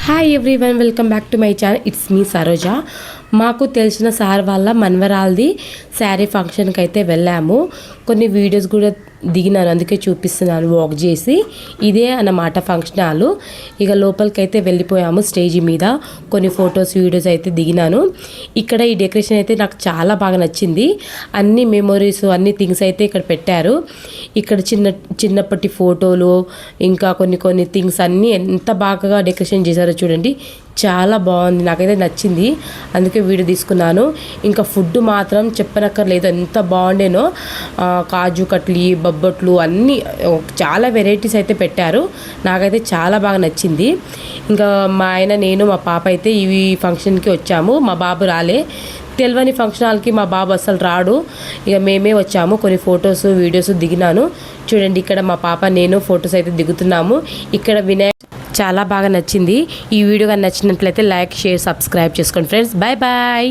Hi everyone, welcome back to my channel. It's me Saroja. మాకు తెలిసిన sir వాళ్ళ మనవరాల్ది శారీ ఫంక్షన్కి అయితే వెళ్ళాము. కొన్ని వీడియోస్ కూడా దిగినాను, అందుకే చూపిస్తున్నాను వాక్ చేసి. ఇదే అన్నమాట ఫంక్షన్ హాలు. ఇక లోపలికి అయితే వెళ్ళిపోయాము. స్టేజ్ మీద కొన్ని ఫొటోస్ వీడియోస్ అయితే దిగినాను. ఇక్కడ ఈ డెకరేషన్ అయితే నాకు చాలా బాగా నచ్చింది. అన్ని మెమొరీస్ అన్ని థింగ్స్ అయితే ఇక్కడ పెట్టారు. ఇక్కడ చిన్నప్పటి ఫోటోలు ఇంకా కొన్ని థింగ్స్ అన్నీ ఎంత బాగా డెకరేషన్ చేశారో చూడండి. చాలా బాగుంది, నాకైతే నచ్చింది, అందుకే వీడియో తీసుకున్నాను. ఇంకా ఫుడ్ మాత్రం చెప్పనక్కర్లేదు, ఎంత బాగుండేనో. కాజు కట్లీ, బొబ్బట్లు అన్నీ చాలా వెరైటీస్ అయితే పెట్టారు. నాకైతే చాలా బాగా నచ్చింది. ఇంకా మా ఆయన, నేను, మా పాప అయితే ఈ ఫంక్షన్కి వచ్చాము. మా బాబు రాలే. తెలియని ఫంక్షన్ హాల్కి మా బాబు అసలు రాడు. ఇక మేమే వచ్చాము. కొన్ని ఫొటోస్ వీడియోస్ దిగినాను. చూడండి, ఇక్కడ మా పాప నేను ఫొటోస్ అయితే దిగుతున్నాము. ఇక్కడ చాలా బాగా నచ్చింది. ఈ వీడియో కానీ నచ్చినట్లయితే లైక్, షేర్, సబ్స్క్రైబ్ చేసుకోండి ఫ్రెండ్స్. Bye bye.